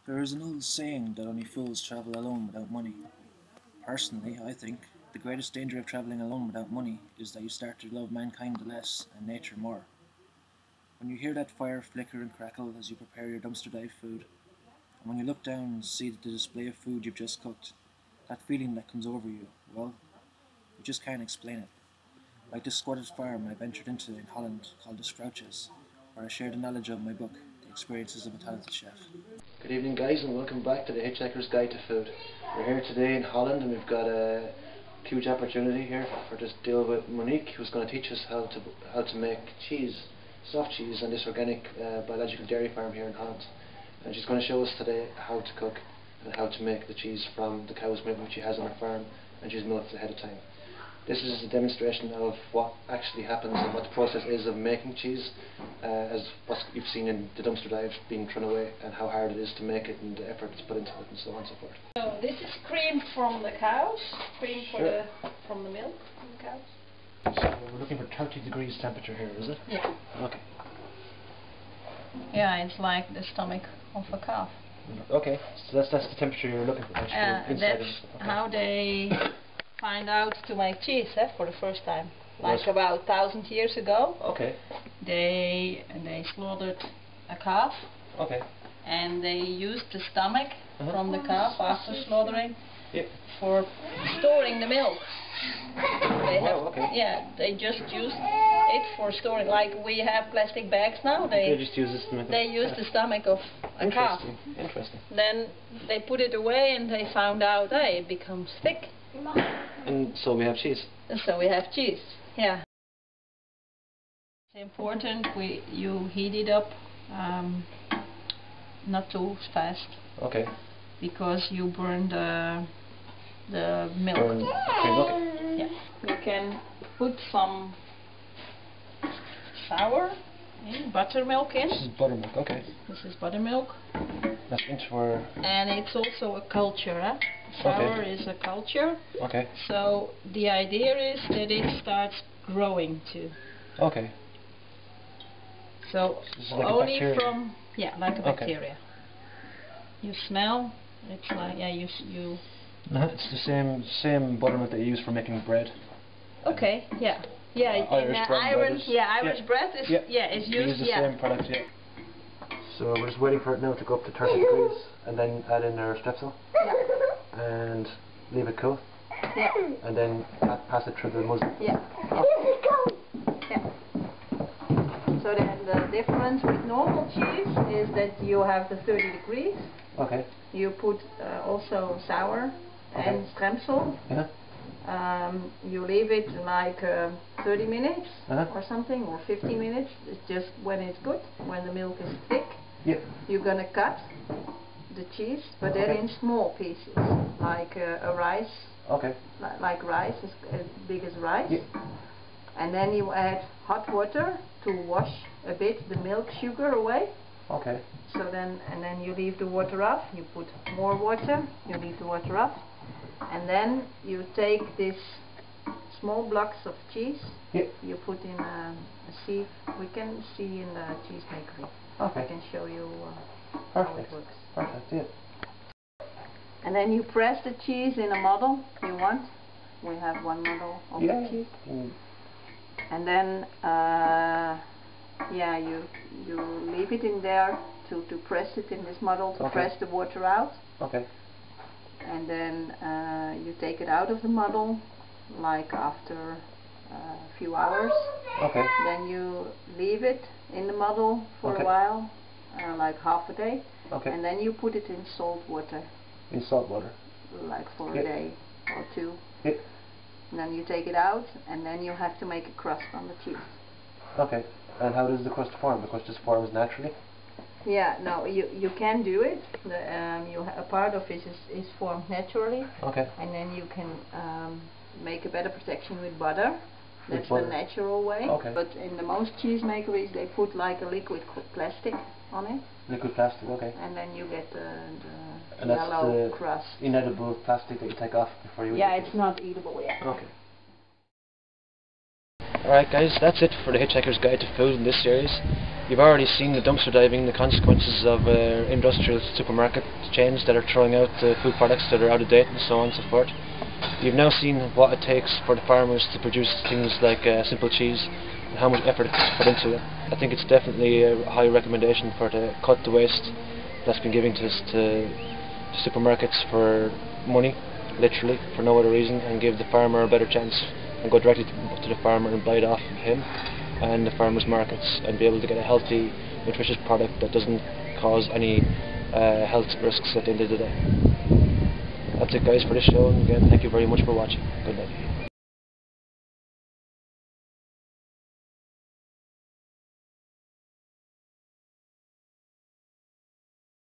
There is an old saying that only fools travel alone without money. Personally, I think the greatest danger of travelling alone without money is that you start to love mankind less and nature more. When you hear that fire flicker and crackle as you prepare your dumpster dive food, and when you look down and see the display of food you've just cooked, that feeling that comes over you, well, you just can't explain it. Like this squatted farm I ventured into in Holland called the Sprouches, where I shared the knowledge of my book, The Experiences of a Talented Chef. Good evening guys, and welcome back to the Hitchhiker's Guide to Food. We're here today in Holland and we've got a huge opportunity here for this deal with Monique, who's going to teach us how to make cheese, soft cheese, on this organic biological dairy farm here in Holland. And she's going to show us today how to cook and how to make the cheese from the cow's milk which she has on her farm, and she's milked ahead of time. This is a demonstration of what actually happens and what the process is of making cheese, as what you've seen in the dumpster dive being thrown away, and how hard it is to make it and the effort that's put into it and so on and so forth. So this is cream from the cows, cream from the milk from the cows. So we're looking for 30 degrees temperature here, is it? Yeah. Okay. Yeah, it's like the stomach of a calf. Okay, so that's the temperature you're looking for. That's how they find out to make cheese for the first time. Like about 1,000 years ago. Okay. They slaughtered a calf. Okay. And they used the stomach from the calf after slaughtering for storing the milk. They just used it for storing. Like we have plastic bags now. They just use the stomach. They use the stomach of a calf. Interesting. Then they put it away and they found out, hey, it becomes thick. And so we have cheese. And so we have cheese. Yeah. It's important you heat it up, not too fast. Okay. Because you burn the milk. Yeah. You can put some sour buttermilk in. This is buttermilk. Okay. This is buttermilk. That's for. And it's also a culture. Sour is a culture. Okay. So the idea is that it starts growing too. Okay. So like only from like a bacteria. Okay. You smell. It's like you. It's the same buttermilk that you use for making bread. Okay. Yeah. Yeah. Irish bread is is used. The same product. Yeah. So we're just waiting for it now to go up to 30 degrees, and then add in our strepsil. Yeah. And leave it cool. Yeah. And then pass it through the muslin. Yeah. Yeah. So then the difference with normal cheese is that you have the 30 degrees. Okay. You put also sour and strepsil. Yeah. You leave it like 30 minutes or something, or 15 minutes. It's just when it's good, when the milk is thick. Yep. You're gonna cut the cheese, but then in small pieces, like a rice. Okay. Like rice, as big as rice. Yep. And then you add hot water to wash a bit the milk sugar away. Okay. So then, and then you leave the water off. You put more water. You leave the water off, and then you take these small blocks of cheese. Yep. You put in a sieve. We can see in the cheese maker. Okay. I can show you how it works. Perfect. Yeah. And then you press the cheese in a model you want. We have one model of the cheese. And then you leave it in there to press it in this model to press the water out. Okay. And then you take it out of the model like after a few hours. Okay. Then you leave it in the model for a while, like half a day. Okay. And then you put it in salt water. In salt water. Like for a day or two. Yep. And then you take it out, and then you have to make a crust on the cheese. Okay. And how does the crust form? The crust just forms naturally? Yeah, no, you can do it. A part of it is formed naturally. Okay. And then you can make a better protection with butter. That's the natural way. Okay. But in the most cheese makeries, they put like a liquid plastic on it. Liquid plastic, okay. And then you get the yellow crust. Inedible plastic that you take off before you eat it. Yeah, it's not eatable yet. Okay. Alright guys, that's it for the Hitchhiker's Guide to Food in this series. You've already seen the dumpster diving, the consequences of industrial supermarket chains that are throwing out food products that are out of date and so on and so forth. You've now seen what it takes for the farmers to produce things like simple cheese and how much effort is put into it. I think it's definitely a high recommendation to cut the waste that's been given to supermarkets for money, literally, for no other reason, and give the farmer a better chance and go directly to the farmer and buy it off of him and the farmers markets and be able to get a healthy, nutritious product that doesn't cause any health risks at the end of the day. That's it guys for this show, and again thank you very much for watching. Good night.